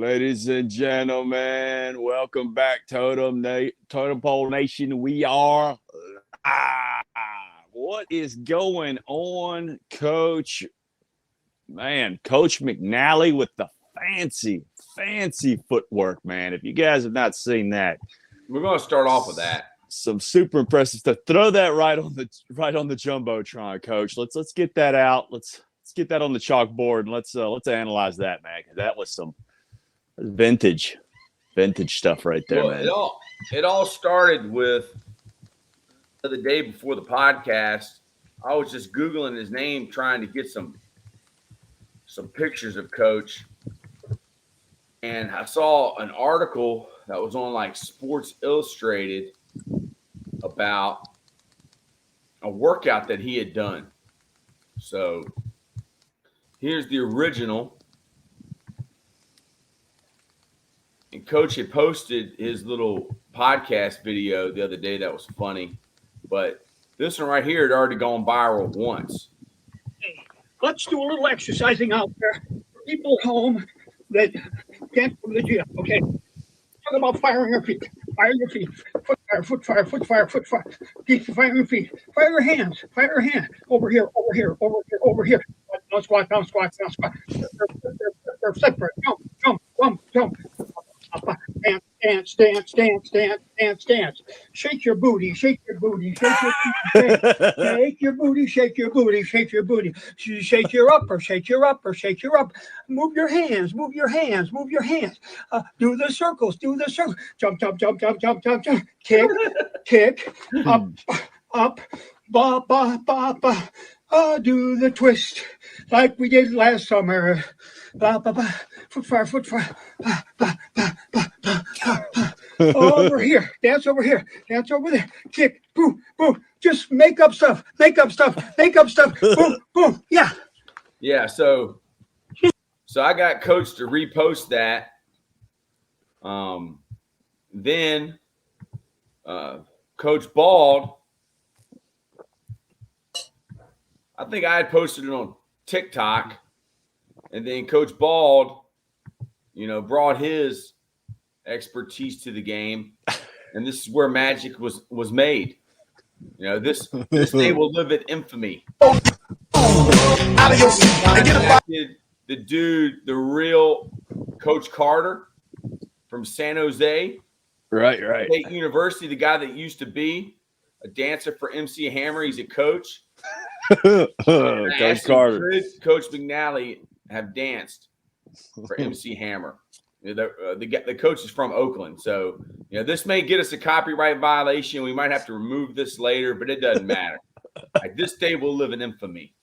Ladies and gentlemen, welcome back, Totem Pole Nation. We are What is going on, Coach? Man, Coach McNally with the fancy footwork, man. If you guys have not seen that, we're going to start off with that. Some super impressive stuff. Throw that right on the jumbotron, Coach. Let's get that out. Let's get that on the chalkboard and let's analyze that, man. That was some vintage stuff right there, man. It all started with the day before the podcast. I was just Googling his name, trying to get some pictures of Coach, and I saw an article that was on like Sports Illustrated about a workout that he had done. So here's the original. And Coach had posted his little podcast video the other day that was funny. But this one right here had already gone viral once. Hey, let's do a little exercising out there for people at home that can't go to the gym, okay? Talk about firing your feet. Fire your feet. Foot fire. Keep firing your feet. Fire your hands. Over here. Down squat. They're separate. Jump. Dance. Shake your booty. Shake your booty. Shake your booty. Shake your upper. Move your hands. Do the circles. Jump. Kick. Up. Ba. Do the twist like we did last summer. Foot fire. Over here. Dance over here. Dance over there. Kick. Boom. Just make up stuff. Boom. Yeah. Yeah. So I got Coach to repost that. Then Coach Bald, I think I had posted it on TikTok, and then Coach Bald, brought his expertise to the game, and this is where magic was made. This day will live in infamy. The dude, the real Coach Carter from San Jose, right, State University, the guy that used to be a dancer for MC Hammer. He's a coach. Coach Carter. Could Coach McNally have danced for MC Hammer? The coach is from Oakland, so this may get us a copyright violation. We might have to remove this later, but it doesn't matter. Like, this day will live in infamy.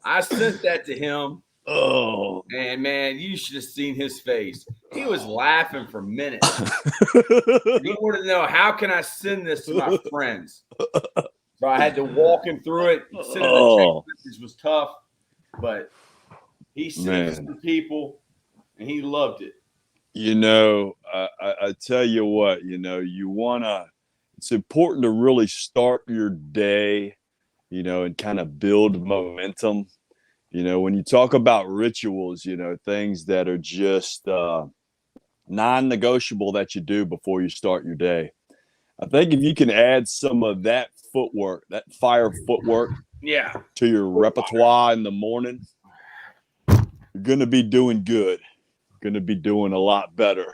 I sent that to him. Oh, and man, you should have seen his face. He was laughing for minutes. He wanted to know, how can I send this to my friends? So I had to walk him through it. Sending a text message was tough, but he sent it to people, and he loved it. I tell you what, it's important to really start your day, and kind of build momentum. When you talk about rituals, things that are just non-negotiable that you do before you start your day. I think if you can add some of that footwork, that fire footwork, Yeah. to your repertoire in the morning, Gonna be doing good. Gonna be doing a lot better.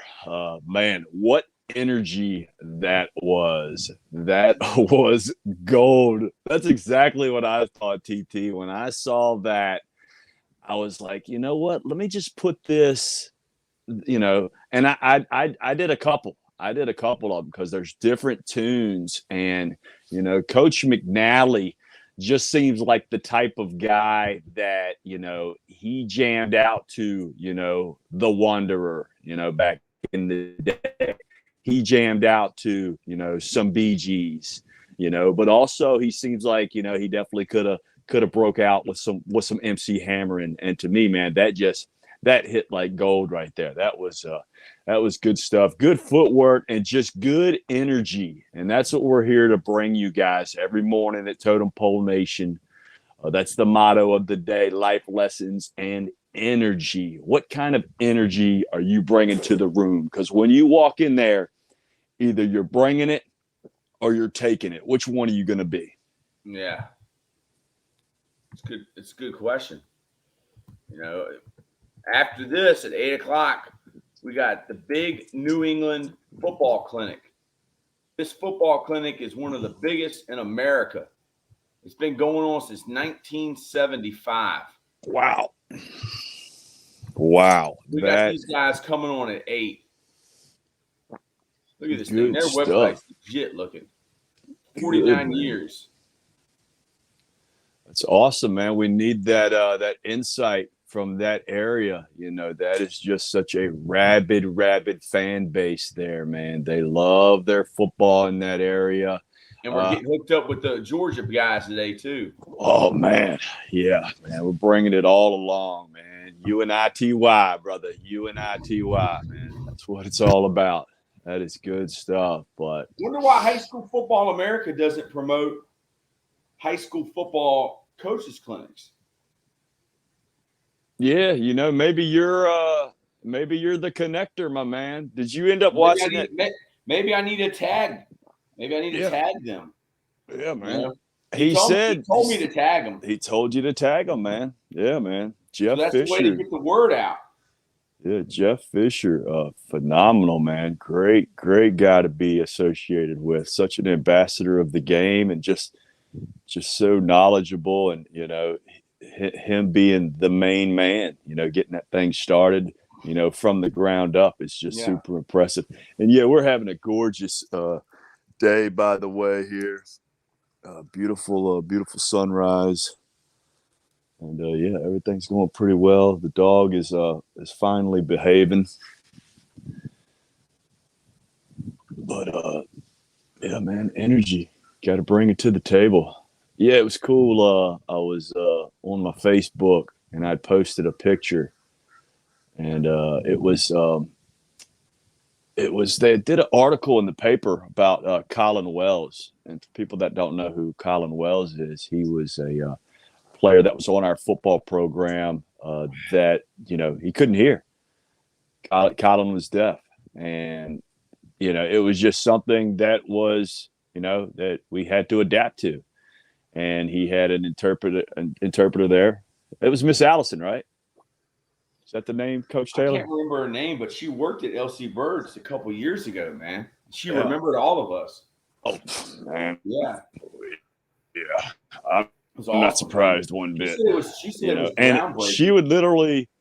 Man, what energy that was. That was gold. That's exactly what I thought, TT. When I saw that, I was like, you know what? Let me just put this, and I did a couple. I did a couple of them because there's different tunes, and Coach McNally just seems like the type of guy that he jammed out to the Wanderer, back in the day. He jammed out to some Bee Gees, but also he seems like he definitely could have broke out with some MC Hammer, and to me, man, that hit like gold right there. That was good stuff. Good footwork and just good energy. And that's what we're here to bring you guys every morning at Totem Pole Nation. That's the motto of the day: life lessons and energy. What kind of energy are you bringing to the room? Because when you walk in there, either you're bringing it or you're taking it. Which one are you going to be? Yeah. It's good. It's a good question. After this at 8:00, we got the big New England football clinic. This football clinic is one of the biggest in America. It's been going on since 1975. Wow. We got these guys coming on at 8. Look at this thing. Their website's legit looking. 49 years. That's awesome, man. We need that insight from that area. That is just such a rabid fan base there, man. They love their football in that area. And we're getting hooked up with the Georgia guys today, too. Oh, man. Yeah, man. We're bringing it all along, man. UNITY, brother. UNITY, man. That's what it's all about. That is good stuff. But I wonder why High School Football America doesn't promote high school football coaches clinics. Yeah, maybe you're the connector, my man. Did you end up watching it? Maybe I need a tag. Maybe I need to tag them. Yeah, man. He told me to tag them. He told you to tag them, man. Yeah, man. Jeff that's Fisher. The way to get the word out. Yeah, Jeff Fisher, phenomenal, man. Great guy to be associated with. Such an ambassador of the game, and just so knowledgeable, and him being the main man, getting that thing started, from the ground up is just super impressive. And we're having a gorgeous day, by the way, here. Beautiful sunrise. And everything's going pretty well. The dog is finally behaving. But man, energy. Got to bring it to the table. Yeah, it was cool. I was on my Facebook, and I posted a picture, and it was they did an article in the paper about Colin Wells. And for people that don't know who Colin Wells is, he was a player that was on our football program that he couldn't hear. Colin was deaf, and it was just something that was that we had to adapt to. And he had an interpreter there. It was Miss Allison, right? Is that the name, Coach Taylor? I can't remember her name, but she worked at LC Birds a couple years ago, man. She remembered all of us. Oh, man. Yeah. I'm not surprised one bit. She said it was and groundbreaking. She would literally –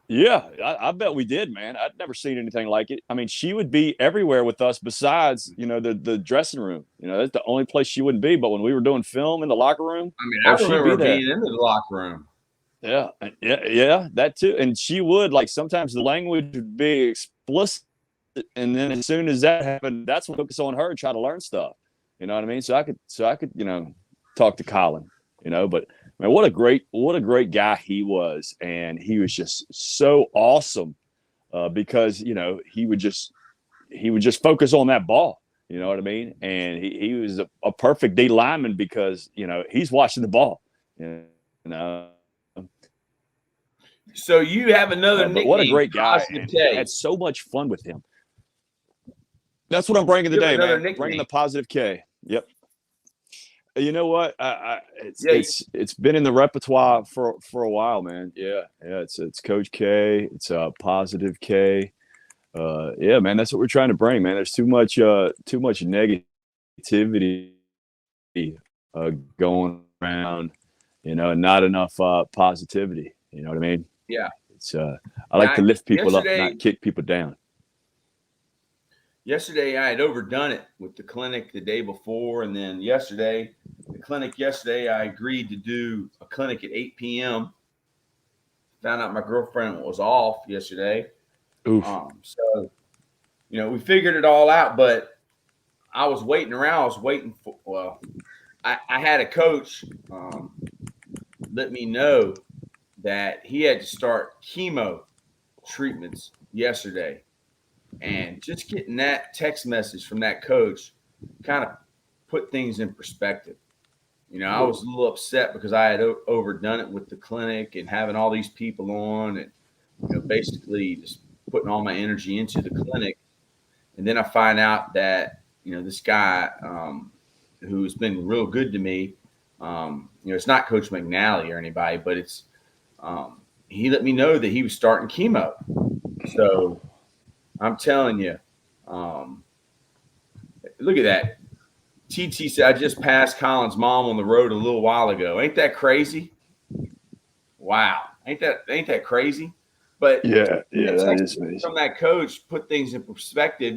yeah, I bet we did, man. I'd never seen anything like it. I mean, she would be everywhere with us besides, the dressing room. That's the only place she wouldn't be. But when we were doing film in the locker room, I remember being in the locker room. Yeah, that too. And she would, like, sometimes the language would be explicit, and then as soon as that happened, that's what focus on her and try to learn stuff. You know what I mean? So I could talk to Colin. But man, what a great guy he was, and he was just so awesome because he would just focus on that ball. You know what I mean? And he was a perfect D lineman because he's watching the ball. So you have another nickname. What a great guy! I had so much fun with him. That's what I'm bringing today, man. Bringing the positive K. Yep. You know what? It's been in the repertoire for a while, man. Yeah. It's Coach K. It's Positive K. Yeah, man. That's what we're trying to bring, man. There's too much negativity going around, and not enough positivity. You know what I mean? Yeah. It's I like to lift people up, not kick people down. Yesterday, I had overdone it with the clinic the day before. And then the clinic yesterday, I agreed to do a clinic at 8 p.m. Found out my girlfriend was off yesterday. Oof. So, we figured it all out, but I was waiting around. I was waiting for, I had a coach let me know that he had to start chemo treatments yesterday. And just getting that text message from that coach kind of put things in perspective. I was a little upset because I had overdone it with the clinic and having all these people on and, basically just putting all my energy into the clinic. And then I find out that, this guy who's been real good to me, it's not Coach McNally or anybody, but it's he let me know that he was starting chemo. So I'm telling you, look at that. TT said, I just passed Colin's mom on the road a little while ago. Ain't that crazy? Wow. Ain't that crazy? But yeah, that is amazing. From that coach, put things in perspective.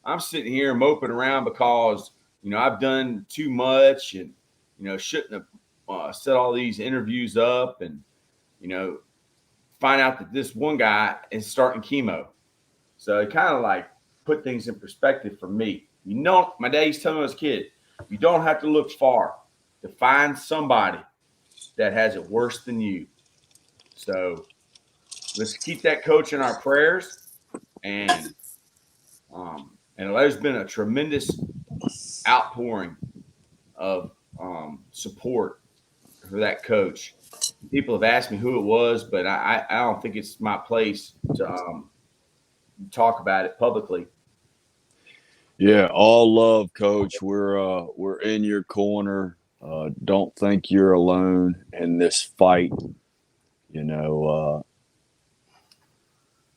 I'm sitting here moping around because, I've done too much and, shouldn't have set all these interviews up and, find out that this one guy is starting chemo. So it kind of like put things in perspective for me. My dad used to tell me as a kid, you don't have to look far to find somebody that has it worse than you. So let's keep that coach in our prayers. And there's been a tremendous outpouring of support for that coach. People have asked me who it was, but I don't think it's my place to talk about it publicly. Yeah, all love, Coach. We're in your corner. Don't think you're alone in this fight.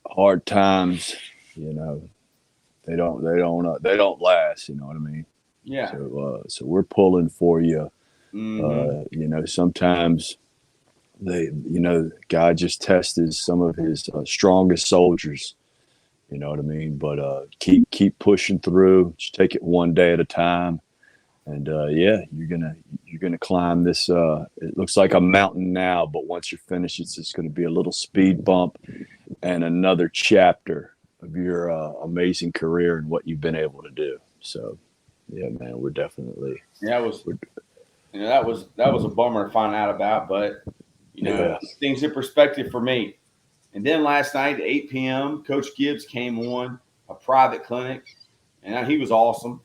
Hard times. They don't last. You know what I mean? Yeah. So we're pulling for you. Mm-hmm. Sometimes God just tests some of his strongest soldiers. You know what I mean? But keep pushing through. Just take it one day at a time, and you're gonna climb this. It looks like a mountain now, but once you're finished, it's just going to be a little speed bump and another chapter of your amazing career and what you've been able to do. So, yeah, man, we're definitely. Yeah, that was a bummer to find out about, but things in perspective for me. And then last night at 8 p.m., Coach Gibbs came on a private clinic, and he was awesome.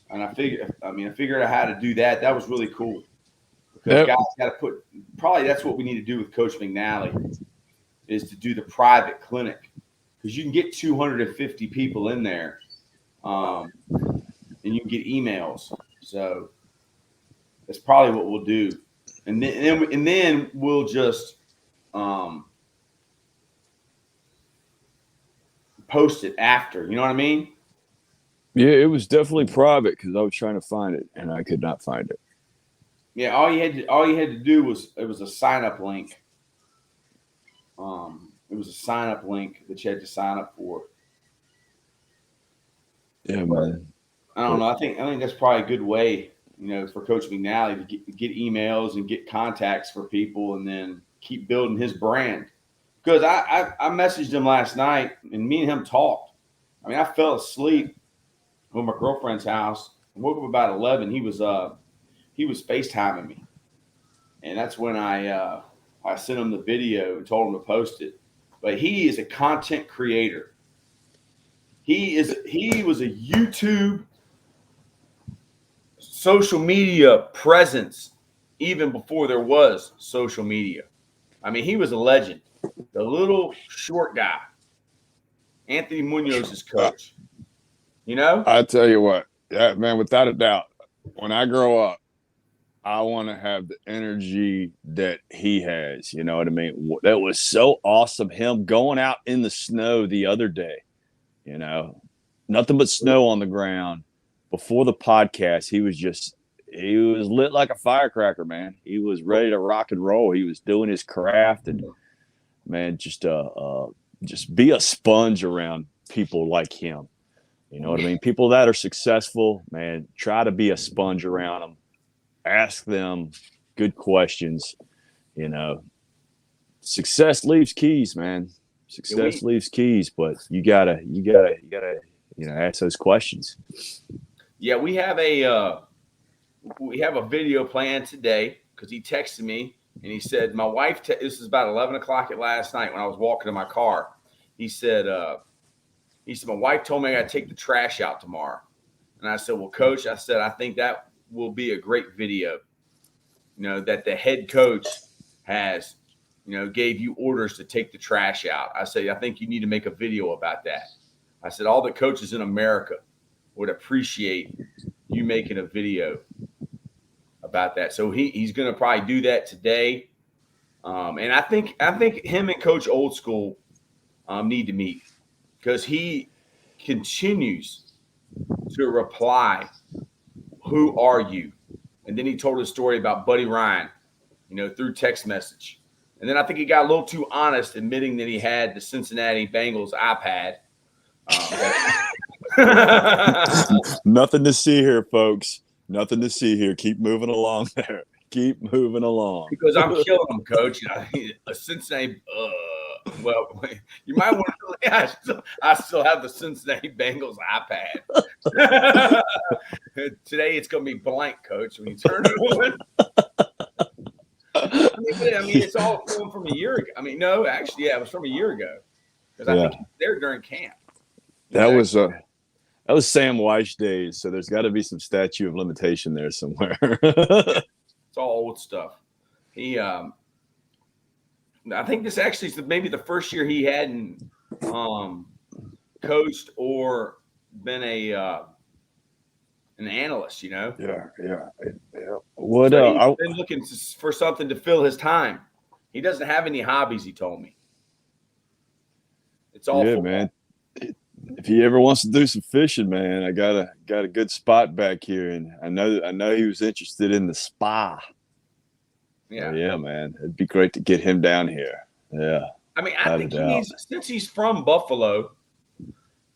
And I figured out how to do that. That was really cool because guys got to probably that's what we need to do with Coach McNally is to do the private clinic because you can get 250 people in there, and you can get emails. So that's probably what we'll do, and then we'll just post it after. You know what I mean? Yeah, it was definitely private because I was trying to find it and I could not find it. Yeah, all you had to do was it was a sign up link. It was a sign up link that you had to sign up for. Yeah, man. I don't know. I think that's probably a good way, for Coach McNally to get emails and get contacts for people, and then keep building his brand. Because I messaged him last night, and me and him talked. I fell asleep at my girlfriend's house. I woke up about 11. He was FaceTiming me, and that's when I sent him the video and told him to post it. But he is a content creator. He was a YouTube social media presence even before there was social media. He was a legend. The little short guy, Anthony Munoz's coach. I tell you what, yeah, man, without a doubt, when I grow up, I want to have the energy that he has. You know what I mean? That was so awesome. Him going out in the snow the other day, you know, nothing but snow on the ground. Before the podcast, he was lit like a firecracker, man. He was ready to rock and roll. He was doing his craft, and man, just be a sponge around people like him. You know what I mean? People that are successful, man, try to be a sponge around them. Ask them good questions. You know, success leaves keys, man. Success leaves keys, but you gotta, ask those questions. Yeah, we have a video planned today because he texted me and he said, my wife, this is about 11 o'clock at last night when I was walking to my car. He said, my wife told me I got to take the trash out tomorrow. And I said, well, coach, I think that will be a great video, you know, that the head coach has, you know, gave you orders to take the trash out. I said, I think you need to make a video about that. I said, all the coaches in America would appreciate you making a video about that. So he's going to probably do that today. And I think him and Coach Old School need to meet because he continues to reply, who are you? And then he told a story about Buddy Ryan, you know, through text message. And then I think he got a little too honest, admitting that he had the Cincinnati Bengals iPad. Nothing to see here, folks. Nothing to see here. Keep moving along there. Keep moving along. Because I'm killing him, Coach. A Cincinnati. Well, you might want to. I still have the Cincinnati Bengals iPad. Today it's going to be blank, Coach. When you turn it on. I mean, it's all from a year ago. I mean, no, actually, yeah, it was from a year ago because I think he was there during camp. That was Sam Weiss days. So there's got to be some statute of limitation there somewhere. It's all old stuff. He, I think this actually is maybe the first year he hadn't coached or been an analyst. You know. Yeah. What? So he's been looking for something to fill his time. He doesn't have any hobbies. He told me. It's all football. Man. If he ever wants to do some fishing, man, I got a good spot back here, and I know he was interested in the spa. Yeah, yeah, man, it'd be great to get him down here. Yeah, I mean, I think since he's from Buffalo,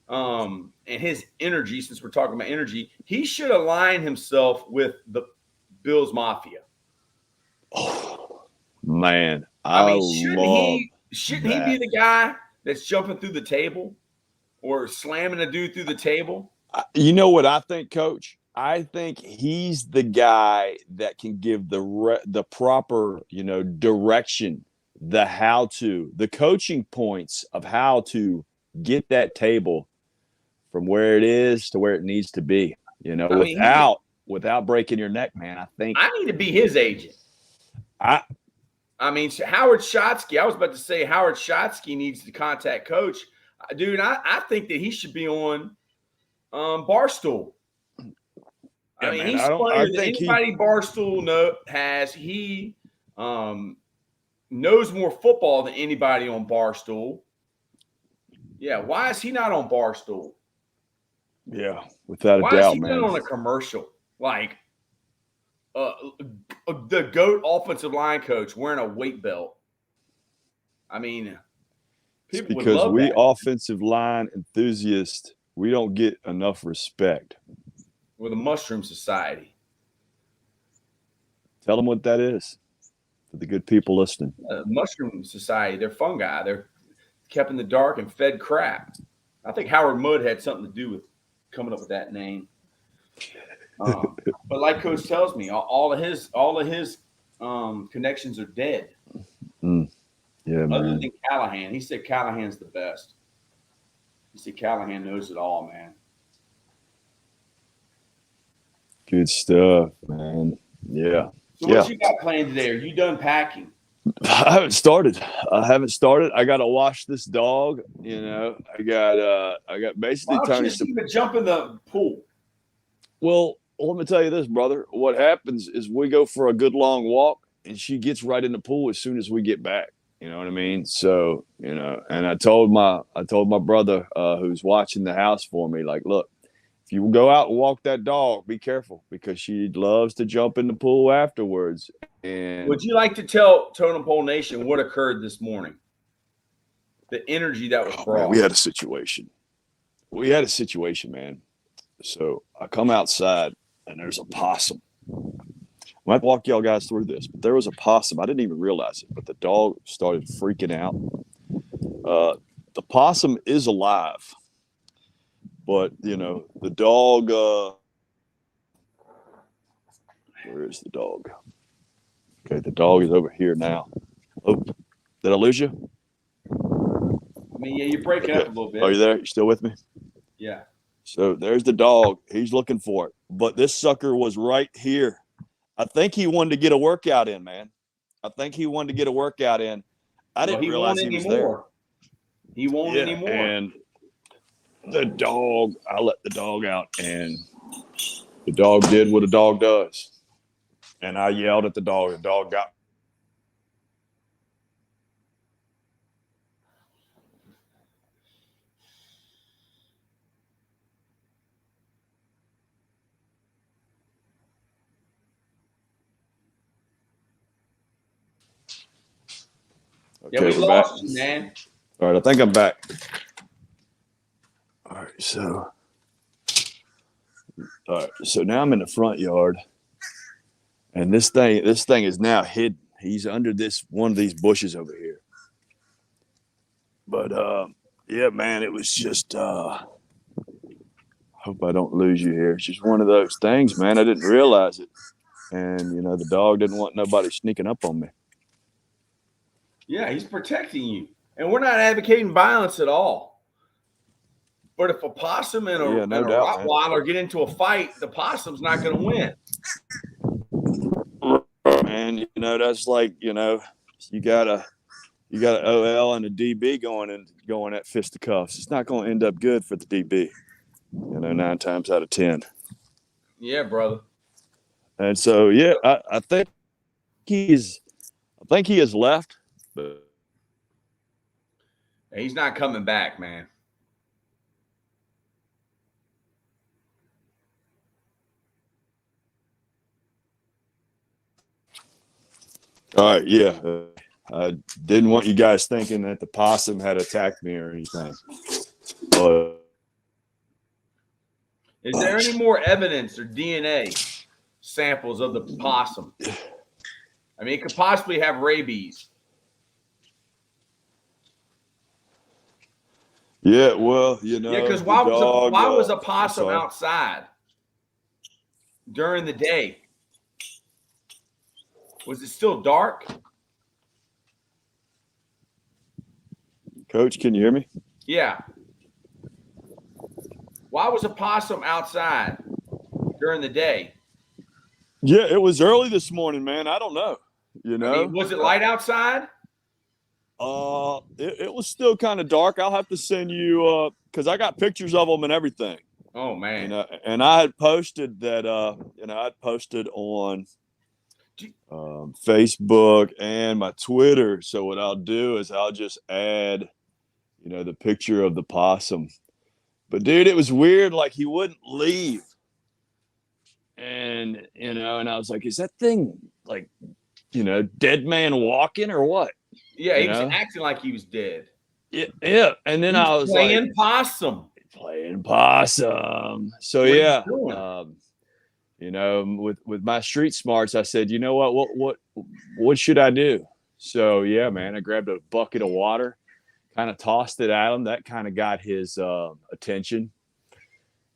and his energy. Since we're talking about energy, he should align himself with the Bills Mafia. Oh man, I mean, shouldn't he be the guy that's jumping through the table? Or slamming a dude through the table? You know what I think, Coach? I think he's the guy that can give the proper, you know, direction, the coaching points of how to get that table from where it is to where it needs to be. You know, without breaking your neck, man. I think I need to be his agent. I mean, Howard Schotsky. I was about to say Howard Schotsky needs to contact Coach. Dude, I think that he should be on Barstool. I mean, he's funnier than anybody Barstool has. He knows more football than anybody on Barstool. Yeah, why is he not on Barstool? Yeah, without a doubt, man. Why is he not on a commercial? Like the GOAT offensive line coach wearing a weight belt. I mean – it's because we offensive line enthusiasts, we don't get enough respect. We're the Mushroom Society. Tell them what that is for the good people listening. Mushroom Society, they're fungi. They're kept in the dark and fed crap. I think Howard Mudd had something to do with coming up with that name. But like Coach tells me, all of his connections are dead. Yeah, man. Other than Callahan. He said Callahan's the best. He said Callahan knows it all, man. Good stuff, man. Yeah. So what you got planned today? Are you done packing? I haven't started. I got to wash this dog. You know, I got basically Why don't you just even jump in the pool? Well, let me tell you this, brother. What happens is we go for a good long walk, and she gets right in the pool as soon as we get back. You know what I mean? So, and I told my brother who's watching the house for me, like, look, if you go out and walk that dog, be careful because she loves to jump in the pool afterwards. And would you like to tell Totem Pole Nation what occurred this morning? The energy that was brought. Man, we had a situation. Man. So I come outside and there's a possum. I might walk y'all guys through this, but there was a possum. I didn't even realize it, but the dog started freaking out. The possum is alive, but the dog. Where is the dog? Okay, the dog is over here now. Oh, did I lose you? I mean, yeah, you're breaking up a little bit. Are you there? You still with me? Yeah. So there's the dog. He's looking for it, but this sucker was right here. I think he wanted to get a workout in, man. I didn't realize he was there. He won't anymore. And the dog, I let the dog out, and the dog did what a dog does. And I yelled at the dog. The dog got. Okay, yeah, we lost you, man. All right, I think I'm back. All right, so now I'm in the front yard, and this thing is now hidden. He's under one of these bushes over here. But yeah, man, it was just. Hope I don't lose you here. It's just one of those things, man. I didn't realize it, and the dog didn't want nobody sneaking up on me. Yeah, he's protecting you. And we're not advocating violence at all. But if a possum and a Rottweiler get into a fight, the possum's not going to win. Man, that's like, you got an OL and a DB going at fisticuffs. It's not going to end up good for the DB, 9 times out of 10. Yeah, brother. And so, yeah, I think he has left. But he's not coming back, man. All right, yeah. I didn't want you guys thinking that the possum had attacked me or anything. But is there any more evidence or DNA samples of the possum? I mean, it could possibly have rabies. Yeah, well, Yeah, because why was a possum outside during the day? Was it still dark? Coach, can you hear me? Yeah. Why was a possum outside during the day? Yeah, it was early this morning, man. I don't know. I mean, was it light outside? It was still kind of dark. I'll have to send you because I got pictures of them and everything. Oh man! And I had posted that. I'd posted on Facebook and my Twitter. So what I'll do is I'll just add, the picture of the possum. But dude, it was weird. Like he wouldn't leave, and and I was like, is that thing like, dead man walking or what? Yeah, he was acting like he was dead. Yeah. And then I was playing possum. So yeah, with my street smarts, I said, what should I do? So yeah, man, I grabbed a bucket of water, kind of tossed it at him. That kind of got his attention.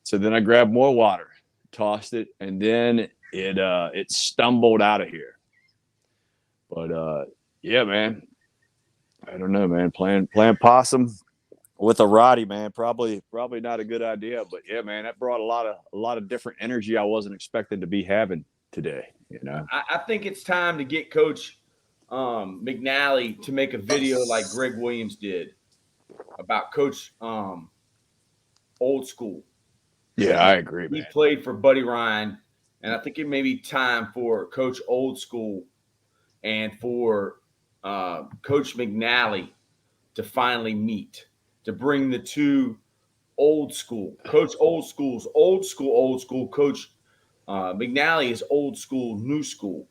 So then I grabbed more water, tossed it, and then it stumbled out of here. But yeah, man. I don't know, man. Playing possum with a Roddy, man, probably not a good idea. But yeah, man, that brought a lot of different energy I wasn't expecting to be having today. I think it's time to get Coach McNally to make a video like Greg Williams did about Coach Old School. Yeah, I agree, man. He played for Buddy Ryan. And I think it may be time for Coach Old School and for Coach McNally to finally meet, to bring the two old school. Coach Old School's old school. Coach McNally is old school, new school.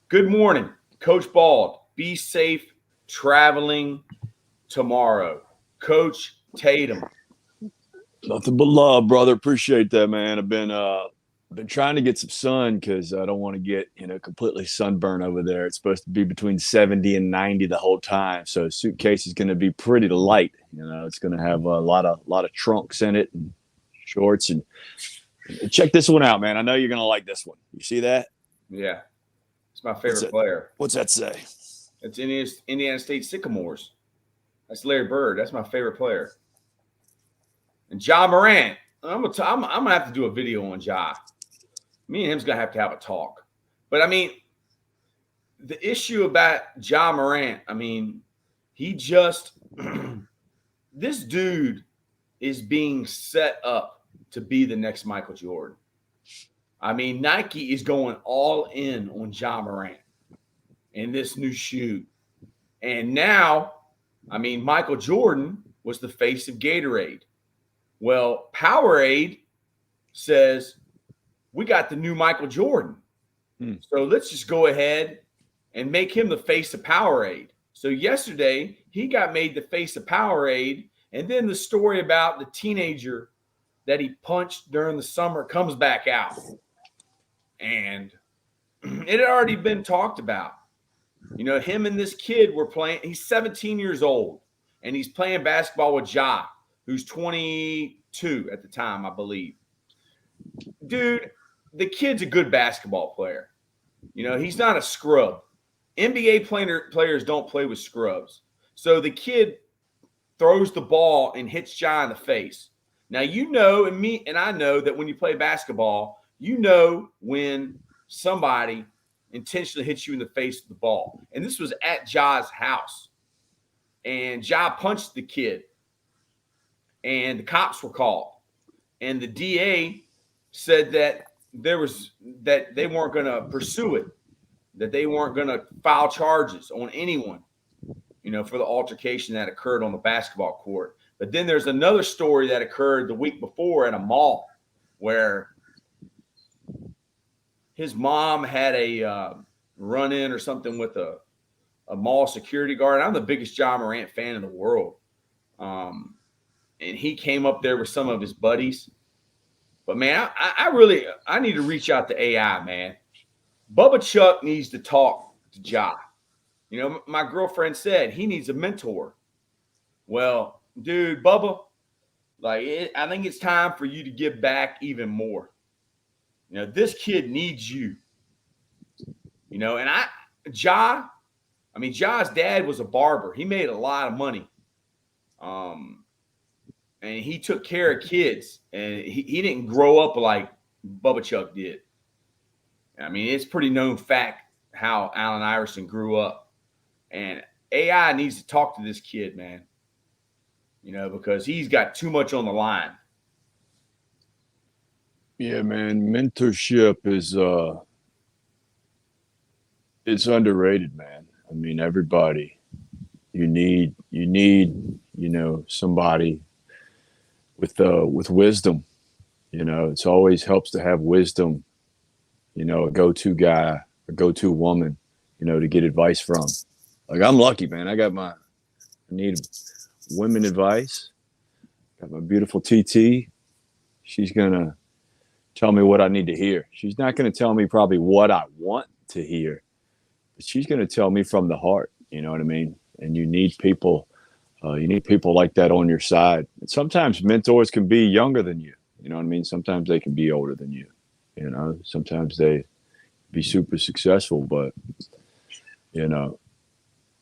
Good morning, Coach Bald. Be safe traveling tomorrow. Coach Tatum. Nothing but love, brother. Appreciate that, man. I've been trying to get some sun because I don't want to get completely sunburned over there. It's supposed to be between 70 and 90 the whole time, so suitcase is going to be pretty light. It's going to have a lot of trunks in it and shorts. And check this one out, man. I know you're going to like this one. You see that? Yeah, it's my favorite player. What's that say? It's Indiana State Sycamores. That's Larry Bird. That's my favorite player. And Ja Morant. I'm gonna have to do a video on Ja. Me and him's gonna have to have a talk. But I mean, the issue about Ja Morant, I mean, he just this dude is being set up to be the next Michael Jordan. I mean, Nike is going all in on Ja Morant in this new shoe. And now, I mean, Michael Jordan was the face of Gatorade. Well, Powerade says, we got the new Michael Jordan. So let's just go ahead and make him the face of Powerade. So yesterday, he got made the face of Powerade. And then the story about the teenager that he punched during the summer comes back out. And it had already been talked about. Him and this kid were playing. He's 17 years old, and he's playing basketball with Ja, who's 22 at the time, I believe. Dude, the kid's a good basketball player. He's not a scrub. NBA players don't play with scrubs. So the kid throws the ball and hits Ja in the face. Now, and me and I know that when you play basketball, when somebody intentionally hits you in the face with the ball. And this was at Ja's house. And Ja punched the kid. And the cops were called. And the DA said that they weren't going to pursue it, that they weren't going to file charges on anyone, for the altercation that occurred on the basketball court. But then there's another story that occurred the week before at a mall where his mom had a run-in or something with a mall security guard. I'm the biggest Ja Morant fan in the world. And he came up there with some of his buddies. But, man, I need to reach out to AI, man. Bubba Chuck needs to talk to Ja. My girlfriend said he needs a mentor. Well, dude, Bubba, I think it's time for you to give back even more. This kid needs you. And Ja's dad was a barber. He made a lot of money. And he took care of kids. And he didn't grow up like Bubba Chuck did. I mean, it's pretty known fact how Allen Iverson grew up. And AI needs to talk to this kid, man. Because he's got too much on the line. Yeah, man. Mentorship is it's underrated, man. I mean, everybody, you need somebody with wisdom. It's always helps to have wisdom. A go-to guy, a go-to woman, to get advice from. I'm lucky, man. I need women advice. Got my beautiful TT. She's gonna tell me what I need to hear. She's not gonna tell me probably what I want to hear, but she's gonna tell me from the heart. You know what I mean? And you need people. You need people like that on your side. And sometimes mentors can be younger than you. You know what I mean? Sometimes they can be older than you. Sometimes they be super successful, but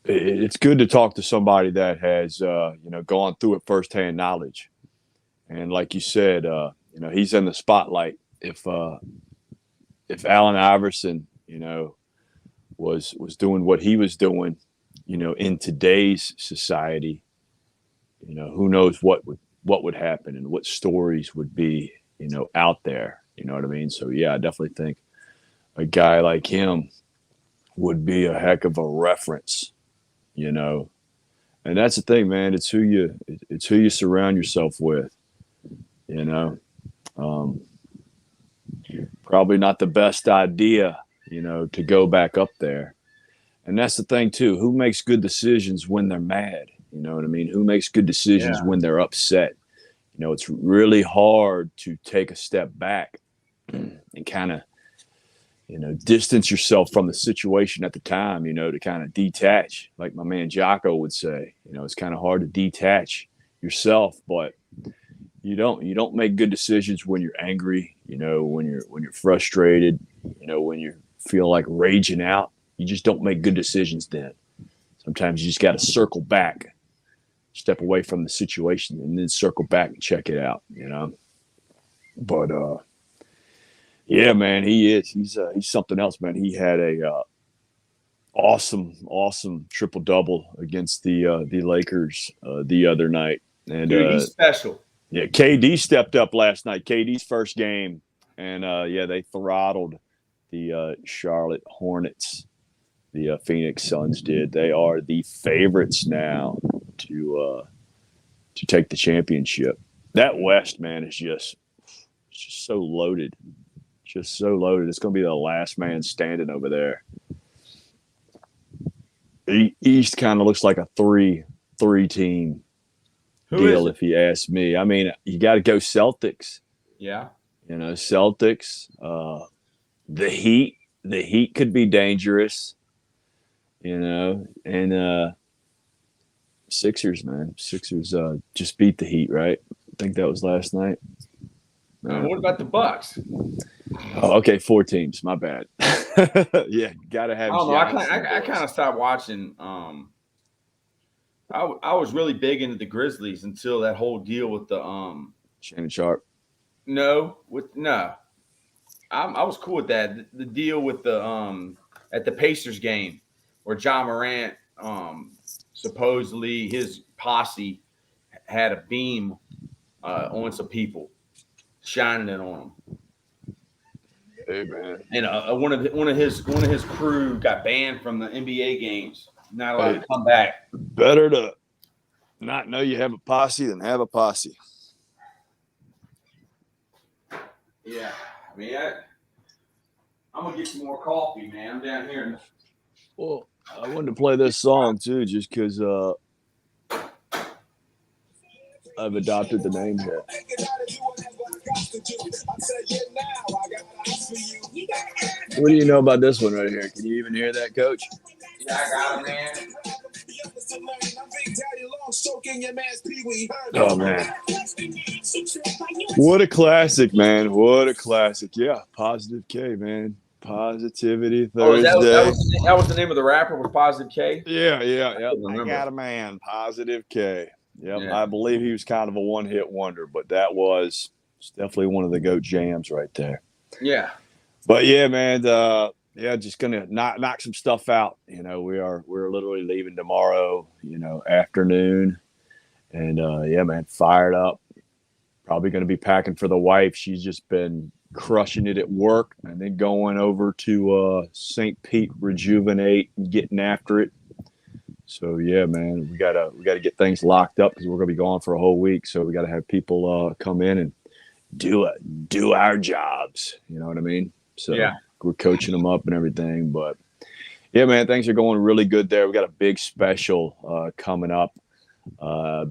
it's good to talk to somebody that has gone through it firsthand knowledge. And like you said, he's in the spotlight. If Allen Iverson, was doing what he was doing, in today's society, who knows what would happen and what stories would be, out there. You know what I mean? So yeah, I definitely think a guy like him would be a heck of a reference, you know. And that's the thing, man. It's who you surround yourself with, you know. Um, Probably not the best idea, you know, to go back up there. And that's the thing too. Who makes good decisions when they're mad? You know what I mean? Who makes good decisions Yeah. when they're upset? You know, it's really hard to take a step back and kind of, you know, distance yourself from the situation at the time, you know, to kind of detach, like my man Jocko would say. You know, it's kind of hard to detach yourself, but you don't make good decisions when you're angry, you know, when you're frustrated, you know, when you feel like raging out. You just don't make good decisions then. Sometimes you just got to circle back, step away from the situation, and then circle back and check it out, you know. But yeah, man, he's something else, man. He had a awesome triple double against the Lakers the other night, and Dude, he's special. yeah, KD stepped up last night. KD's first game, and yeah, they throttled the Charlotte Hornets. The Phoenix Suns did. They are the favorites now to take the championship. That West, man, is just so loaded, just so loaded. It's going to be the last man standing over there. The East kind of looks like a three team deal, if you ask me. I mean, you got to go Celtics. Yeah. You know, Celtics. The Heat could be dangerous. You know, and Sixers, man. Sixers just beat the Heat, right? I think that was last night. What about the Bucks? Oh, okay, 4 teams. My bad. Yeah, gotta have. I don't know. I kind of stopped watching. I was really big into the Grizzlies until that whole deal with the Shannon Sharp. No. I was cool with that. The deal with the at the Pacers game where John Morant supposedly his posse had a beam on some people, shining it on them. Hey man. And one of his crew got banned from the NBA games. Not allowed to come back. Better to not know you have a posse than have a posse. Yeah, I mean, I'm gonna get some more coffee, man. I'm down here. Well, I wanted to play this song too, just because I've adopted the name here. What do you know about this one right here? Can you even hear that, Coach? Yeah, I got it, man. Oh man, what a classic, man! What a classic. Yeah, Positive K, man. Positivity Thursday. That was the name of the rapper, was Positive K? Yeah. I got a man, Positive K. Yep, yeah. I believe he was kind of a one-hit wonder, but that was definitely one of the GOAT jams right there. Yeah. But yeah, man, yeah, just gonna knock some stuff out. You know, we're literally leaving tomorrow, you know, afternoon. And yeah, man, fired up. Probably gonna be packing for the wife. She's just been crushing it at work, and then going over to St. Pete, rejuvenate and getting after it. So yeah, man, we gotta get things locked up because we're gonna be gone for a whole week. So we gotta have people come in and do our jobs. You know what I mean? So yeah, we're coaching them up and everything. But yeah, man, things are going really good there. We got a big special coming up.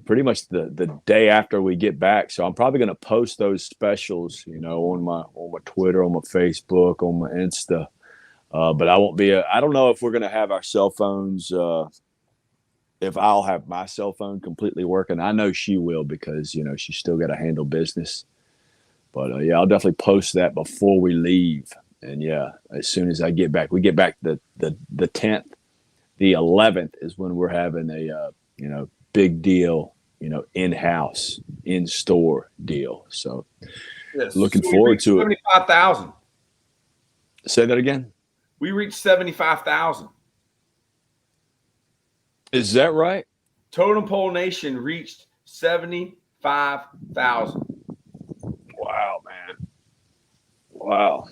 Pretty much the day after we get back. So I'm probably going to post those specials, you know, on my Twitter, on my Facebook, on my Insta. But I won't be. I don't know if we're going to have our cell phones. If I'll have my cell phone completely working. I know she will because you know she's still got to handle business. But yeah, I'll definitely post that before we leave. And yeah, as soon as I get back, we get back the 10th, the 11th is when we're having a you know, big deal, you know, in-house, in-store deal. So looking forward to it. 75,000. Say that again. We reached 75,000. Is that right? Totem Pole Nation reached 75,000. Wow, man. Wow.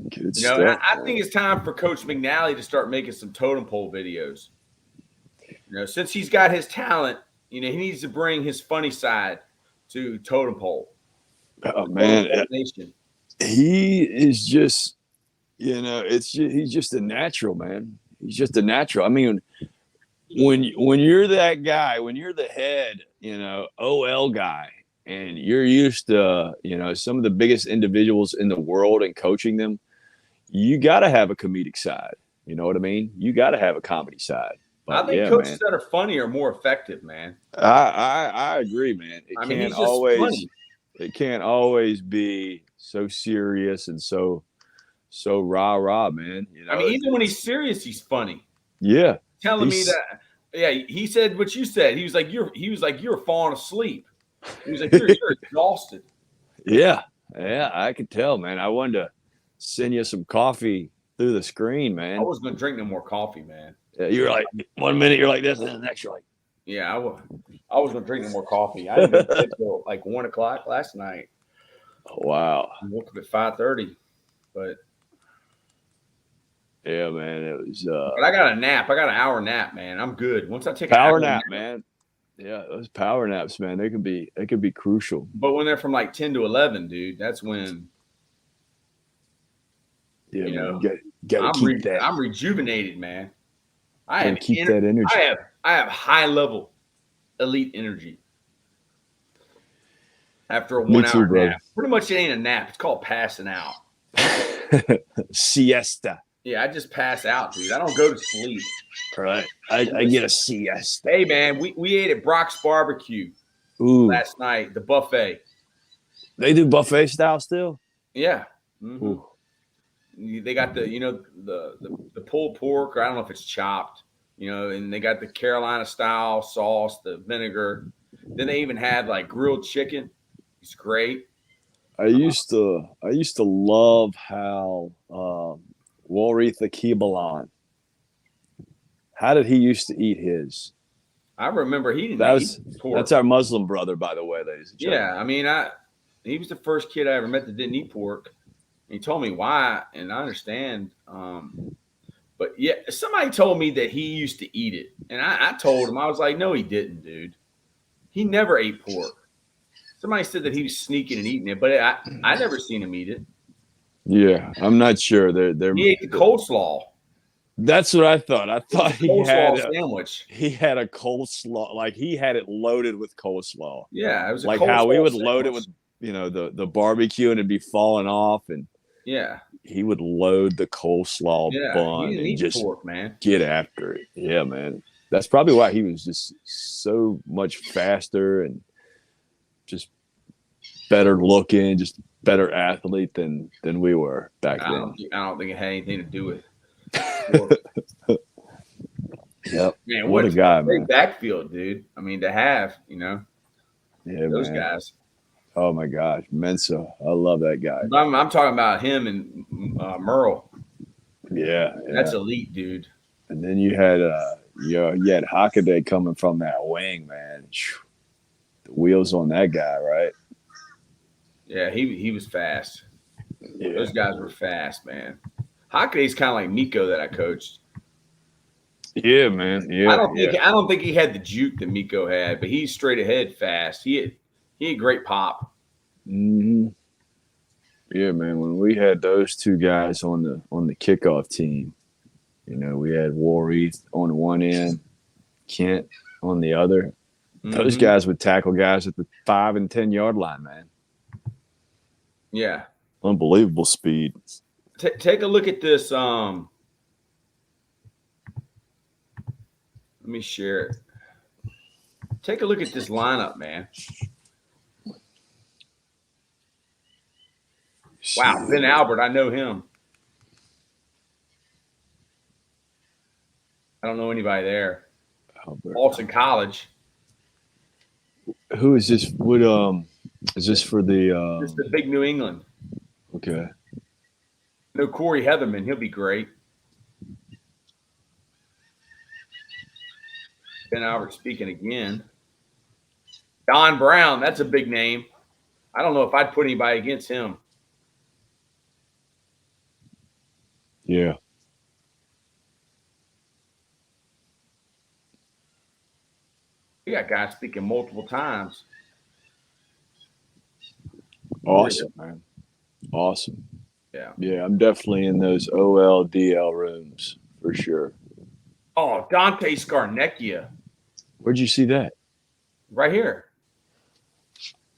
Good You know, and stuff. I think it's time for Coach McNally to start making some totem pole videos. You know, since he's got his talent, you know, he needs to bring his funny side to totem pole. Oh man, Nation. he is just, you know, he's just a natural, man. He's just a natural. I mean, when you're that guy, when you're the head, you know, OL guy, and you're used to, you know, some of the biggest individuals in the world and coaching them, you got to have a comedic side. You know what I mean? You got to have a comedy side. But I think yeah, coaches man, that are funny are more effective, man. I agree, man. I mean, he's just funny. It can't always be so serious and so rah, man. You know, I mean, even when he's serious, he's funny. yeah, Telling me that, yeah, he said what you said. He was like, you're falling asleep. He was like, you're exhausted. Yeah, I could tell, man. I wanted to send you some coffee through the screen, man. I was gonna drink no more coffee, man. Yeah, you're like 1 minute you're like this, and then the next you're like, yeah, I was gonna drink no more coffee. I didn't go to bed till like 1 o'clock last night. oh, wow. I woke up at 5:30, but yeah, man, it was. But I got a nap. I got an hour nap, man. I'm good. Once I take an power hour nap, man. Yeah, those power naps, man. They could be crucial. But when they're from like 10 to 11, dude, that's when. Yeah, you man. know, Gotta keep that. I'm rejuvenated, man. I keep that energy. I have high level elite energy after a 1 hour nap. Pretty much it ain't a nap. It's called passing out. Siesta. Yeah, I just pass out, dude. I don't go to sleep. Right. I get a siesta. Hey, man, we ate at Brock's Barbecue last night, the buffet. They do buffet style still? Yeah. Mm-hmm. They got the, you know, the pulled pork, or I don't know if it's chopped, you know, and they got the Carolina style sauce, the vinegar. Then they even had like grilled chicken. It's great. I used to love how Warith Kibalan. How did he used to eat his? I remember he didn't eat pork. That's our Muslim brother, by the way, ladies and gentlemen. Yeah, I mean, he was the first kid I ever met that didn't eat pork. He told me why, and I understand. But yeah, somebody told me that he used to eat it, and I told him, I was like, no, he didn't, dude. He never ate pork. Somebody said that he was sneaking and eating it, but I never seen him eat it. Yeah, I'm not sure. He ate the coleslaw. That's what I thought. I thought he had a sandwich. He had a coleslaw, like he had it loaded with coleslaw. Yeah, it was like how we would load it with, you know, the barbecue, and it'd be falling off, and yeah, he would load the coleslaw bun and just pork, man. Get after it. Yeah, man. That's probably why he was just so much faster and just better looking, just better athlete than we were back then. I don't think it had anything to do with. Yep. Man, what a guy, great man. Backfield, dude. I mean, to have, you know, those guys. Oh my gosh, Mensa, I love that guy. I'm talking about him and Merle. Yeah, that's elite, dude. And then you had Hockaday coming from that wing, man. The wheels on that guy, right? Yeah, he was fast. Yeah. Those guys were fast, man. Hockaday's kind of like Miko that I coached. Yeah, man. Yeah, I don't think he had the juke that Miko had, but he's straight ahead fast. He had great pop. Mm-hmm. Yeah, man. When we had those two guys on the kickoff team, you know, we had Warith on one end, Kent on the other. Mm-hmm. Those guys would tackle guys at the 5 and 10 yard line, man. Yeah, unbelievable speed. Take a look at this. Let me share it. Take a look at this lineup, man. Wow, Ben Albert, I know him. I don't know anybody there. Alton College. Who is this? What is this for the? This is the big New England. Okay. No, Corey Heatherman, he'll be great. Ben Albert speaking again. Don Brown, that's a big name. I don't know if I'd put anybody against him. Yeah. We got guys speaking multiple times. Awesome, man. Awesome. Yeah. Yeah, I'm definitely in those OLDL rooms for sure. Oh, Dante Scarnecchia, Where'd you see that? right here.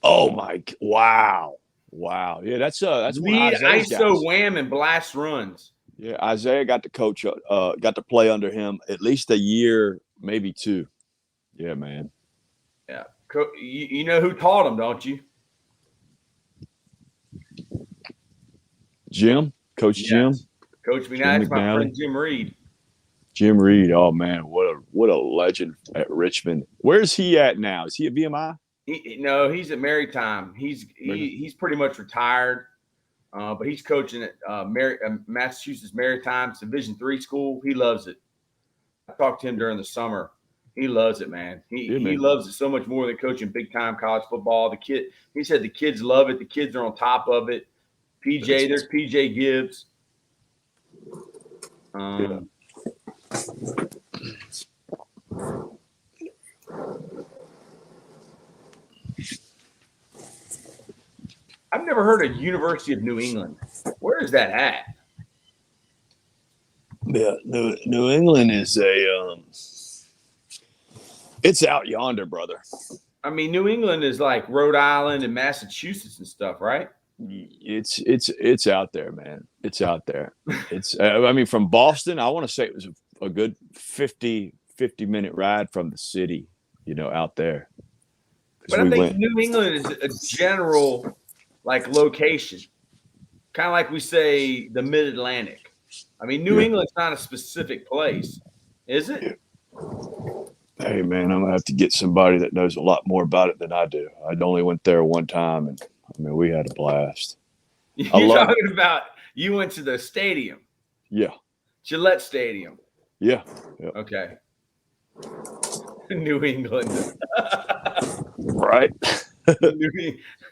Oh my! Wow, wow. Yeah, that's one of Lead Isaiah's ISO guys. wham and blast runs. Yeah, Isaiah got to coach, got to play under him at least a year, maybe two. Yeah, man. Yeah. You know who taught him, don't you? Jim, Coach Jim, Yes. Coach me. Jim That's my friend McNally, Jim Reed. Jim Reed. Oh man, what a legend at Richmond. Where's he at now? Is he at VMI? No, he's at Maritime. He's pretty much retired, but he's coaching at Massachusetts Maritime Division III school. He loves it. I talked to him during the summer. He loves it, man. He loves it so much more than coaching big time college football. He said the kids love it. The kids are on top of it. There's PJ Gibbs. Yeah. I've never heard of University of New England. Where is that at? Yeah, New England is it's out yonder, brother. I mean, New England is like Rhode Island and Massachusetts and stuff, right? It's out there, man. It's out there. It's I mean, from Boston, I want to say it was a good 50-minute ride from the city, out there. But I think New England is a general like location, kind of like we say the Mid-Atlantic. I mean, New England's not a specific place, is it? Yeah. Hey, man, I'm gonna have to get somebody that knows a lot more about it than I do. I only went there one time, and I mean, we had a blast. You're talking about you went to the stadium? Yeah, Gillette Stadium. Yeah. Okay. New England. Right.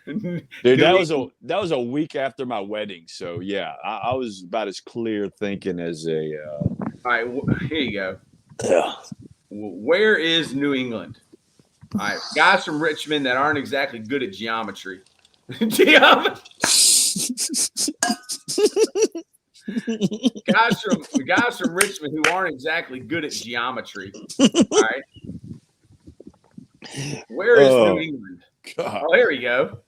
Dude, that was a week after my wedding, so yeah, I was about as clear thinking as a. All right, here you go. Yeah. Where is New England? All right, guys from Richmond that aren't exactly good at geometry. Guys from Richmond who aren't exactly good at geometry. All right. Where is New England? God. Oh, here we go.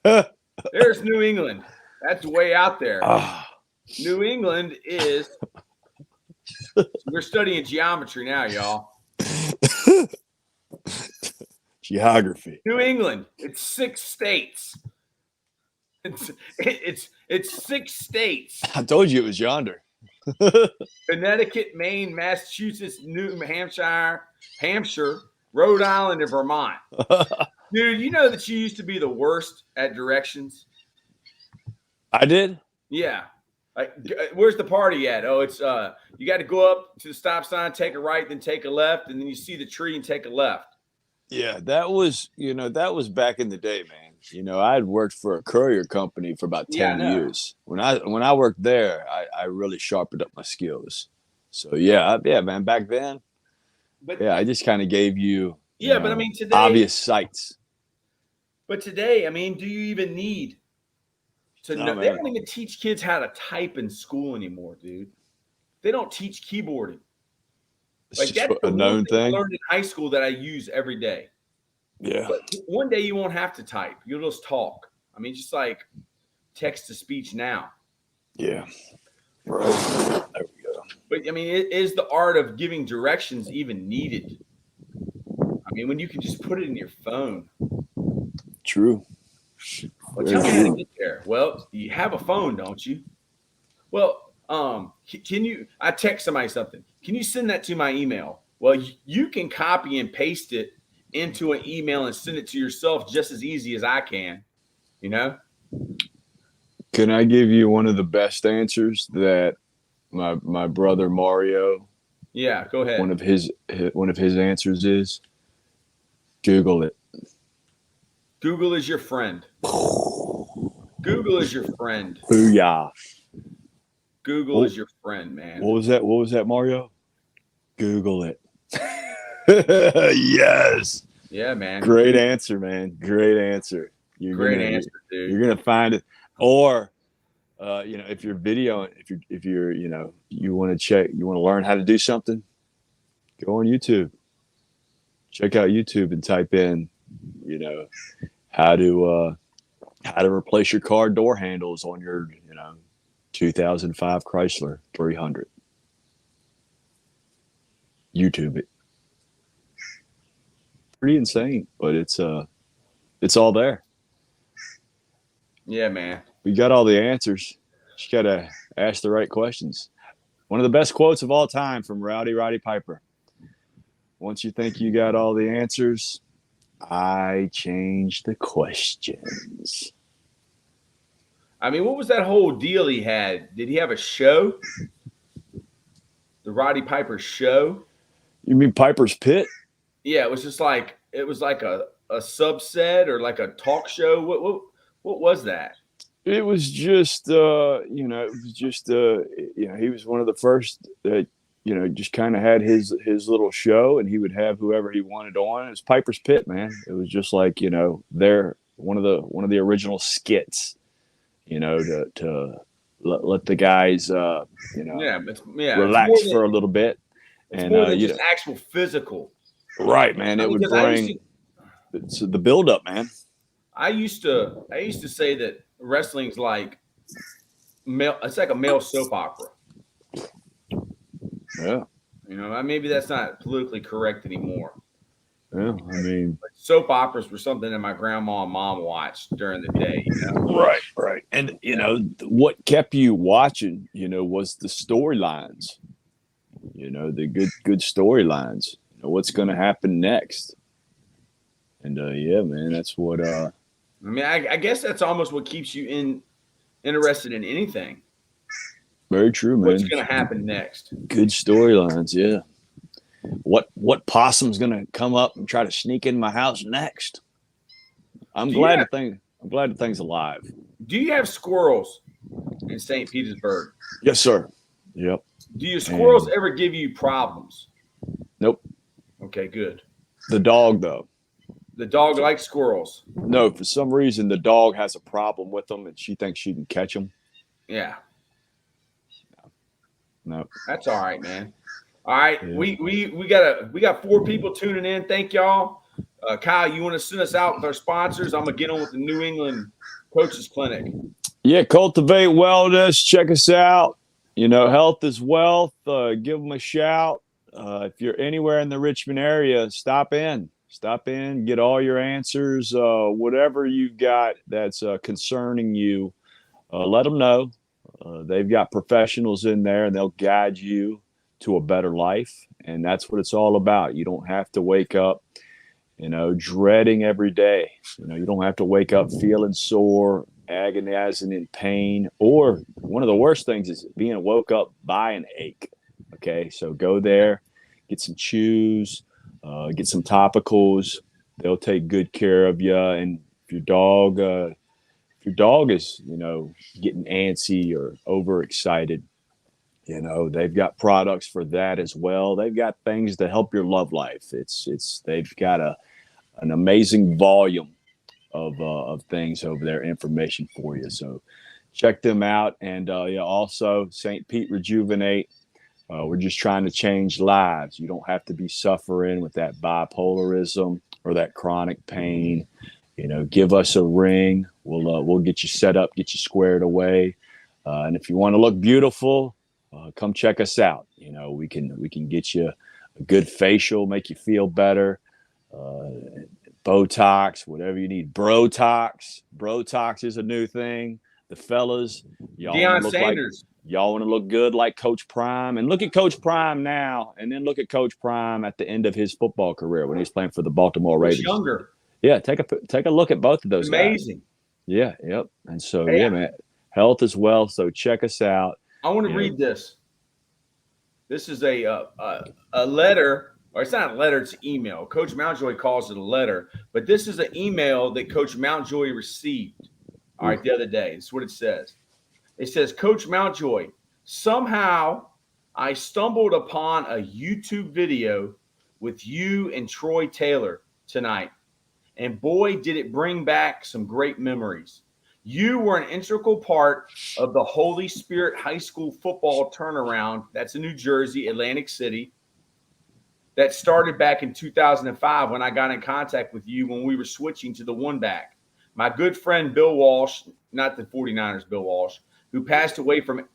There's New England. That's way out there. New England is. We're studying geometry now, y'all. Geography. New England. It's 6 states. It's 6 states. I told you it was yonder. Connecticut, Maine, Massachusetts, New Hampshire, Rhode Island, and Vermont. Dude, you know that you used to be the worst at directions? I did? Yeah. Like, where's the party at? Oh, it's you got to go up to the stop sign, take a right, then take a left, and then you see the tree and take a left. Yeah, that was back in the day, man. I had worked for a courier company for about 10 years. When I worked there, I really sharpened up my skills. So yeah, man, back then. But I just kind of gave you but I mean today obvious sights. But today, I mean, do you even need to know? They don't even teach kids how to type in school anymore, dude. They don't teach keyboarding. Like that's a known thing. I learned in high school that I use every day. Yeah. But one day you won't have to type. You'll just talk. I mean, just like text to speech now. Yeah. Right. There we go. But I mean, is the art of giving directions even needed? I mean, when you can just put it in your phone. True. Well, tell me how to get there. Well, you have a phone, don't you? Well, can you? I text somebody something. Can you send that to my email? Well, you can copy and paste it into an email and send it to yourself just as easy as I can. Can I give you one of the best answers that my brother Mario? Yeah, go ahead. One of his answers is Google it. Google is your friend. Google is your friend. Booyah. Google is your friend, man. What was that? What was that, Mario? Google it. Yes. Yeah, man. Great answer, man. Great answer. Great answer, dude. You're gonna find it. Or if you're videoing, if you're you want to learn how to do something, go on YouTube. Check out YouTube and type in, how to replace your car door handles on your 2005 Chrysler 300. YouTube it. Pretty insane, but it's all there. Yeah, man. We got all the answers. Just gotta ask the right questions. One of the best quotes of all time from Roddy Piper. Once you think you got all the answers, I change the questions. I mean, what was that whole deal he had? Did he have a show? The Roddy Piper show? You mean Piper's Pit? Yeah, it was like a subset or like a talk show. What was that? It was just he was one of the first that just kind of had his little show, and he would have whoever he wanted on. It was Piper's Pit, man. It was just like they're one of the original skits, to let the guys relax for a little bit, and more than just actual physical. Right, man. It would bring the build up, man. I used to say that wrestling's like it's like a male soap opera. Yeah. Maybe that's not politically correct anymore. Yeah, I mean, soap operas were something that my grandma and mom watched during the day. Right. And what kept you watching, was the storylines. The good storylines. What's going to happen next? And yeah, man, that's what. I mean, I guess that's almost what keeps you interested in anything. Very true, man. What's going to happen next? Good storylines, yeah. What possum's going to come up and try to sneak in my house next? I'm glad the thing's alive. Do you have squirrels in St. Petersburg? Yes, sir. Yep. Do your squirrels ever give you problems? Nope. Okay, good. The dog, though. The dog likes squirrels. No, for some reason the dog has a problem with them, and she thinks she can catch them. Yeah. No. That's all right, man. All right, yeah. we got 4 people tuning in. Thank y'all. Kyle, you want to send us out with our sponsors? I'm gonna get on with the New England Coaches Clinic. Yeah, Cultivate Wellness. Check us out. Health is wealth. Give them a shout. If you're anywhere in the Richmond area, stop in. Get all your answers. Whatever you've got that's concerning you, let them know. They've got professionals in there, and they'll guide you to a better life. And that's what it's all about. You don't have to wake up, dreading every day. You don't have to wake up feeling sore, agonizing in pain, or one of the worst things is being woke up by an ache. Okay, so go there, get some chews, get some topicals. They'll take good care of you. And if your dog is, getting antsy or overexcited, they've got products for that as well. They've got things to help your love life. They've got an amazing volume of things over there, information for you. So check them out. And also St. Pete Rejuvenate. We're just trying to change lives. You don't have to be suffering with that bipolarism or that chronic pain. Give us a ring. We'll get you set up, get you squared away. And if you want to look beautiful, come check us out. We can get you a good facial, make you feel better. Botox, whatever you need. Brotox. Brotox is a new thing. The fellas, y'all want to look good like Coach Prime, and look at Coach Prime now, and then look at Coach Prime at the end of his football career when he's playing for the Baltimore Ravens. Younger. Yeah, take a look at both of those guys. Amazing. Yeah, yep. And so man, health is wealth. So check us out. I want to read this. This is a letter, or it's not a letter, it's an email. Coach Mountjoy calls it a letter, but this is an email that Coach Mountjoy received. All right, the other day. This is what it says. It says, Coach Mountjoy, Somehow I stumbled upon a YouTube video with you and Troy Taylor tonight. And boy, did it bring back some great memories. You were an integral part of the Holy Spirit High School football turnaround. That's in New Jersey, Atlantic City. That started back in 2005 when I got in contact with you when we were switching to the one back. My good friend Bill Walsh, not the 49ers Bill Walsh, who passed away from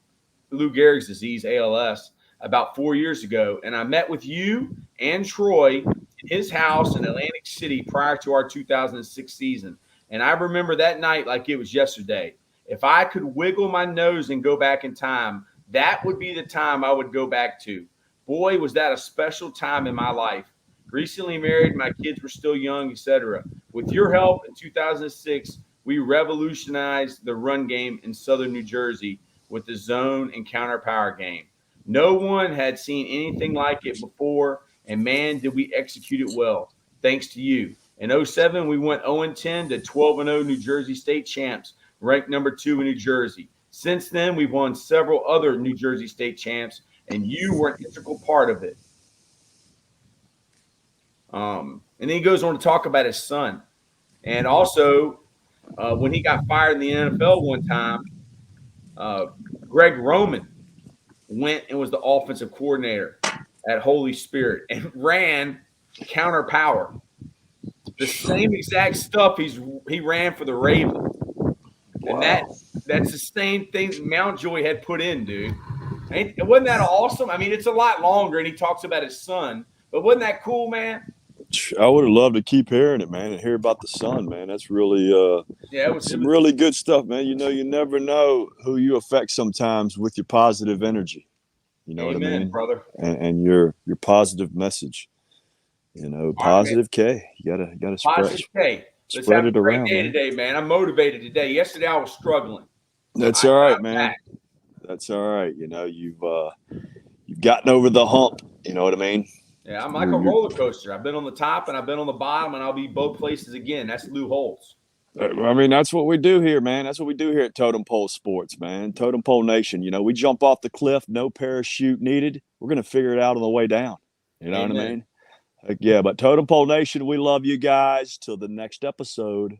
Lou Gehrig's disease, ALS, about 4 years ago. And I met with you and Troy in his house in Atlantic City prior to our 2006 season. And I remember that night like it was yesterday. If I could wiggle my nose and go back in time, that would be the time I would go back to. Boy, was that a special time in my life. Recently married, my kids were still young, etc. With your help in 2006, we revolutionized the run game in Southern New Jersey with the zone and counter power game. No one had seen anything like it before, and man, did we execute it well. Thanks to you. In 2007, we went 0-10 to 12-0 New Jersey State champs, ranked number 2 in New Jersey. Since then, we've won several other New Jersey State champs, and you were an integral part of it. And then he goes on to talk about his son. And also, when he got fired in the NFL one time, Greg Roman went and was the offensive coordinator at Holy Spirit and ran counter power. The same exact stuff he ran for the Ravens. And that's the same thing Mountjoy had put in, dude. Wasn't that awesome? I mean, it's a lot longer, and he talks about his son. But wasn't that cool, man? I would have loved to keep hearing it, man, and hear about the son, man. That's really it was really good stuff, man. You know, you never know who you affect sometimes with your positive energy. You know what I mean, brother? And your positive message. You know, positive K. You gotta positive K. Spread it around, man. Today, man. I'm motivated today. Yesterday I was struggling. That's all right, man. That's all right. You know, you've gotten over the hump. You know what I mean? Yeah, I'm like a roller coaster. I've been on the top and I've been on the bottom, and I'll be both places again. That's Lou Holtz. I mean, that's what we do here, man. That's what we do here at Totem Pole Sports, man. Totem Pole Nation. You know, we jump off the cliff, no parachute needed. We're gonna figure it out on the way down. You know what I mean? Yeah, but Totem Pole Nation, we love you guys. Till the next episode.